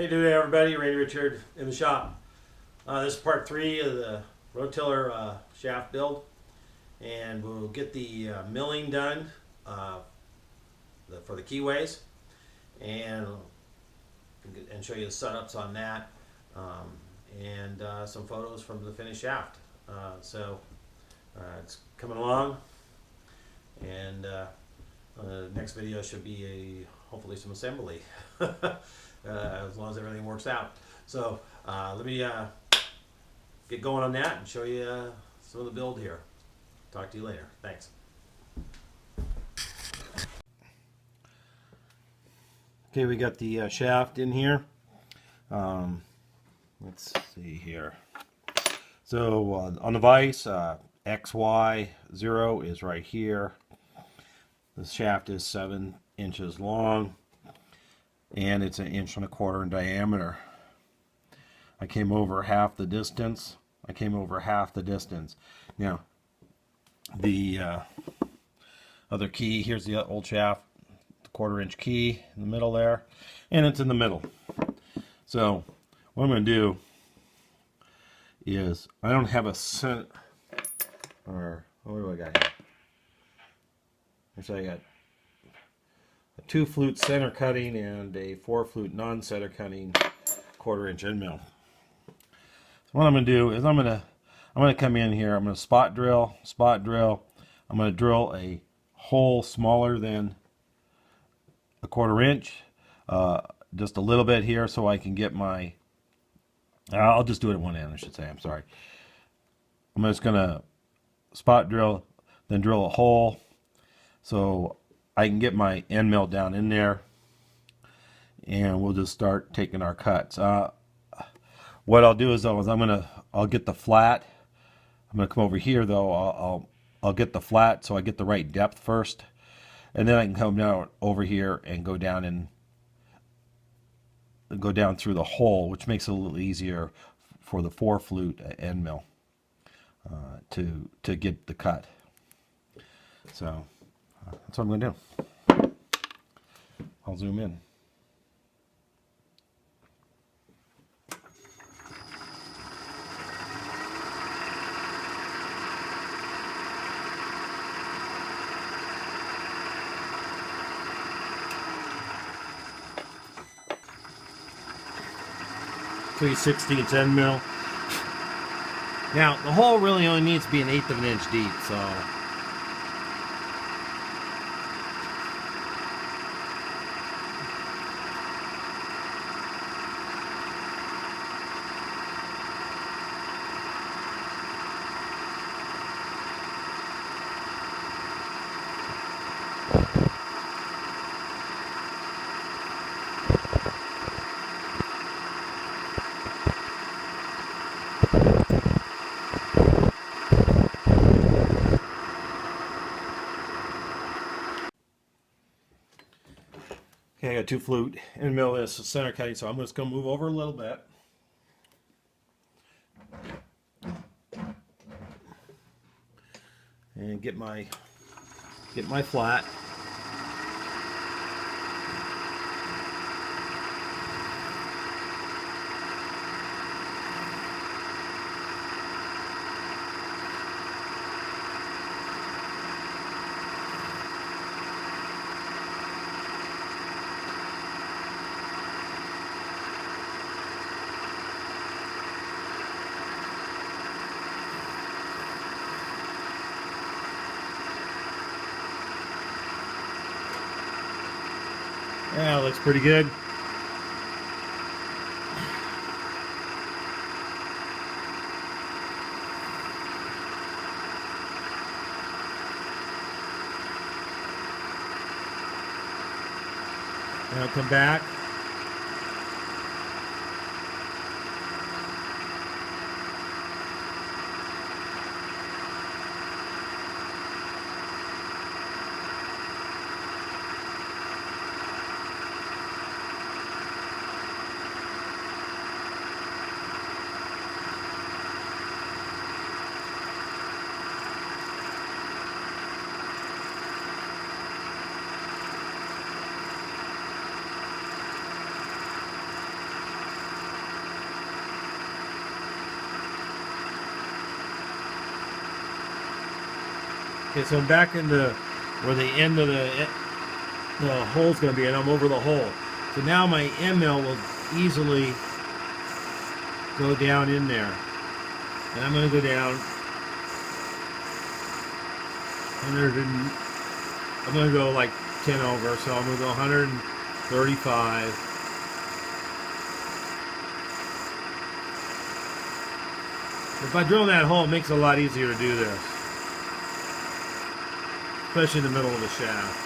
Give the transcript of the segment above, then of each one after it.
How you doing, everybody? Randy Richard in the shop. This is part 3 of the RotoTiller shaft build, and we'll get the milling done for the keyways, and show you the setups on that, and some photos from the finished shaft. It's coming along, and the next video should be hopefully some assembly. As long as everything works out. So let me get going on that and show you some of the build here. Talk to you later. Thanks. Okay, we got the shaft in here. Let's see here. So on the vise, XY 0 is right here. The shaft is 7 inches long, and it's 1.25 inches in diameter. I came over half the distance. Now, the other key, here's the old shaft, the 1/4 inch key in the middle there, and it's in the middle. So, what I'm going to do is, I don't have a center, or what do I got here? Actually, I got a 2-flute center cutting and a 4-flute non-center cutting 1/4 inch end mill. So what I'm going to do is I'm going to come in here. I'm going to spot drill. I'm going to drill a hole smaller than a 1/4 inch, just a little bit here, so I can get my. I'll just do it at one end, I should say. I'm sorry. I'm just going to spot drill, then drill a hole, so I can get my end mill down in there, and we'll just start taking our cuts. What I'll do is, I'll get the flat. I'm gonna come over here though. I'll get the flat so I get the right depth first, and then I can come down over here and go down through the hole, which makes it a little easier for the 4-flute end mill to get the cut. So that's what I'm going to do. I'll zoom in. Three 3/16 end mill. Now the hole really only needs to be 1/8 of an inch deep, so. Okay, I got 2-flute in the middle of this center cutting, so I'm just going to move over a little bit. And get my flat. Yeah, looks pretty good. Now come back. Okay, so I'm back into where the end of the hole's going to be, and I'm over the hole. So now my end mill will easily go down in there. And I'm going to go down 100 and I'm going to go like 10 over, so I'm going to go 135. If I drill that hole, it makes it a lot easier to do this, especially in the middle of the shaft.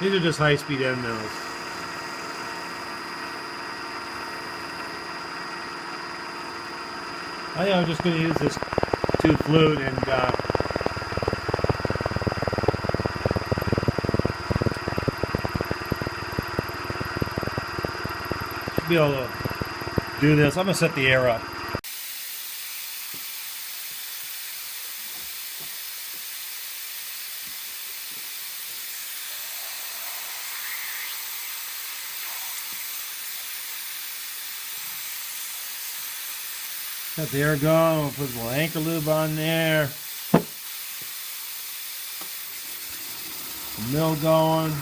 These are just high-speed end mills. I think I'm just going to use this tube flute and be able to do this. I'm going to set the air up. Got the air going. Put a little anchor lube on there. The mill going.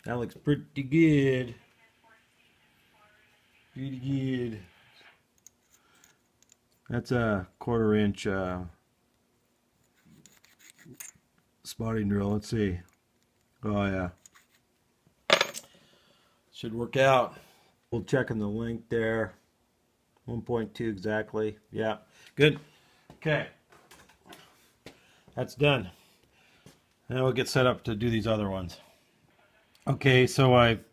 That looks pretty good. Pretty good. That's a 1/4 inch spotting drill. Let's see. Oh yeah. Should work out. We'll check on the length there. 1.2 exactly. Yeah. Good. Okay. That's done. Now we'll get set up to do these other ones. Okay, so I've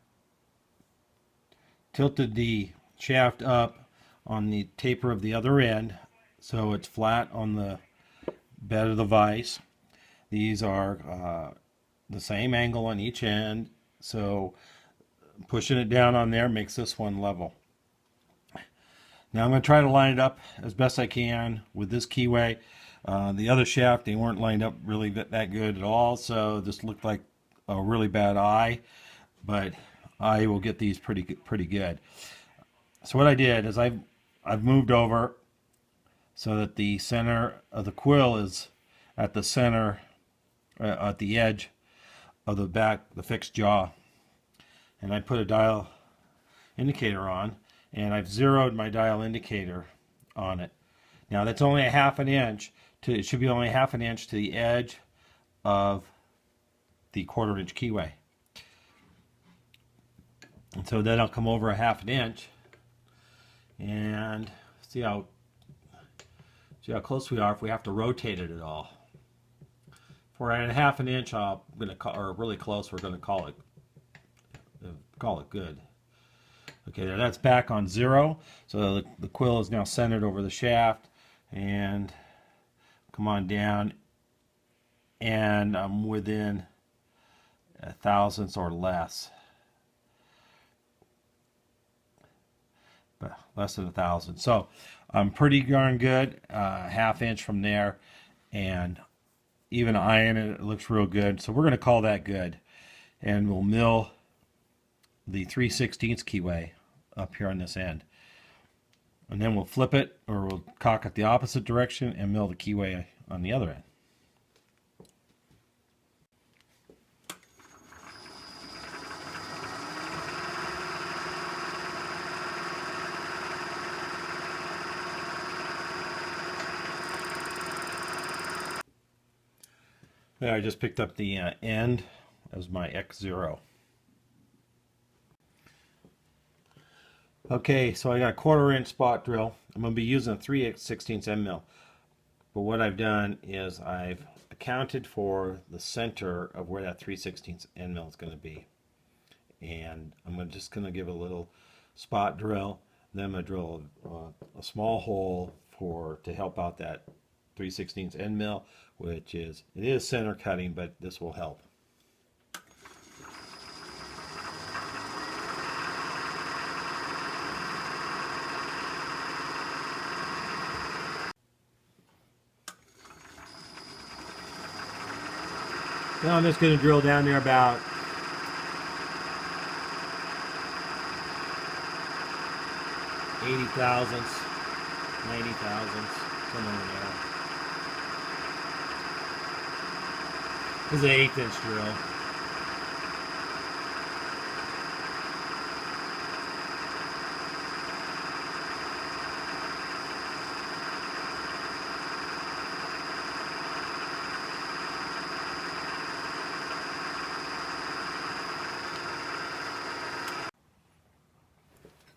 tilted the shaft up on the taper of the other end so it's flat on the bed of the vise. These are the same angle on each end, so pushing it down on there makes this one level. Now I'm going to try to line it up as best I can with this keyway. The other shaft, they weren't lined up really that good at all, so this looked like a really bad eye, but I will get these pretty good. So what I did is I've moved over so that the center of the quill is at the center, at the edge of the back, the fixed jaw, and I put a dial indicator on, and I've zeroed my dial indicator on it. Now that's only a 1/2 inch. It should be only 1/2 inch to the edge of the 1/4 inch keyway. And so then I'll come over a 1/2 inch and see how close we are if we have to rotate it at all. If we're at a 1/2 inch, I'm going to call, or really close, we're going to call it good. Okay, there, that's back on 0. So the quill is now centered over the shaft, and come on down and I'm within a thousandths or less. But less than a thousand. So I'm pretty darn good. Half inch from there, and even iron it looks real good. So we're going to call that good, and we'll mill the 3/16 keyway up here on this end, and then we'll flip it, or we'll cock it the opposite direction and mill the keyway on the other end. There, I just picked up the end as my X0. Okay, so I got a 1/4 inch spot drill. I'm going to be using a 3/16 end mill. But what I've done is I've accounted for the center of where that 3/16 end mill is going to be. And I'm just going to give a little spot drill. Then I'm going to drill a small hole to help out that 3/16 end mill, which is, it is center cutting, but this will help. Now I'm just going to drill down there about 80 thousandths, 90 thousandths, somewhere in there. This is an 1/8 inch drill.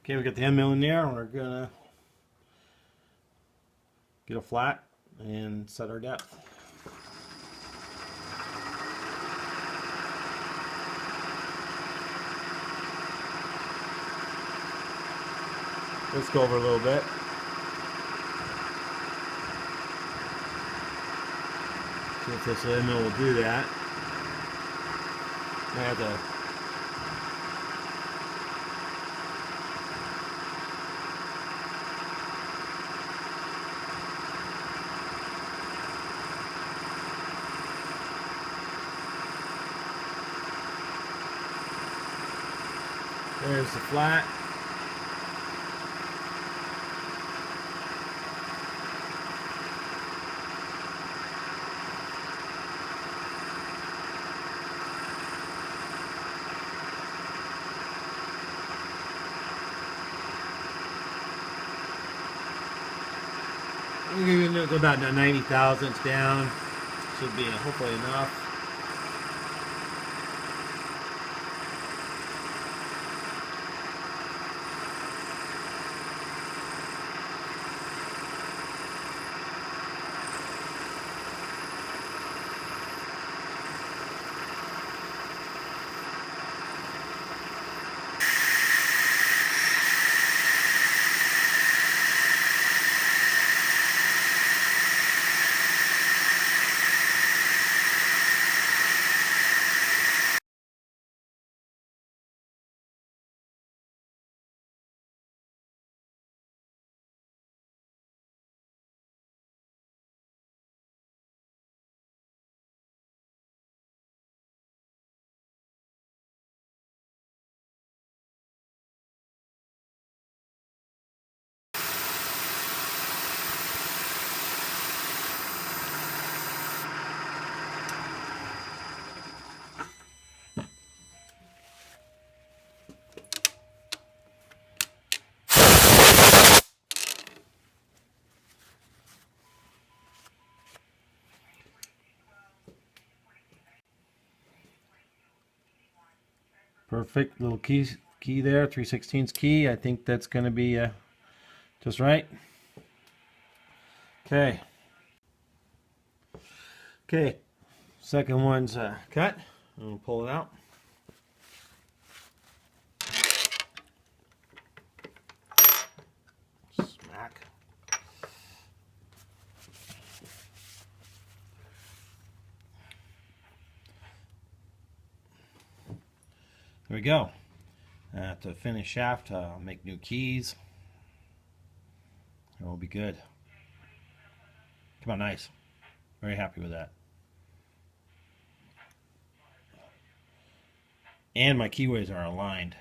Okay, we got the end mill in there, and we're gonna get a flat and set our depth. Let's go over a little bit. See if this end mill will do that. I have to there's the flat. We're going to go about 90 thousandths down. Should be hopefully enough. Perfect little key there, 3/16 key. I think that's going to be just right. Okay. Okay. Second one's cut. We'll pull it out. Smack. There we go. To finish shaft, I'll make new keys. It will be good. Come on, nice. Very happy with that. And my keyways are aligned.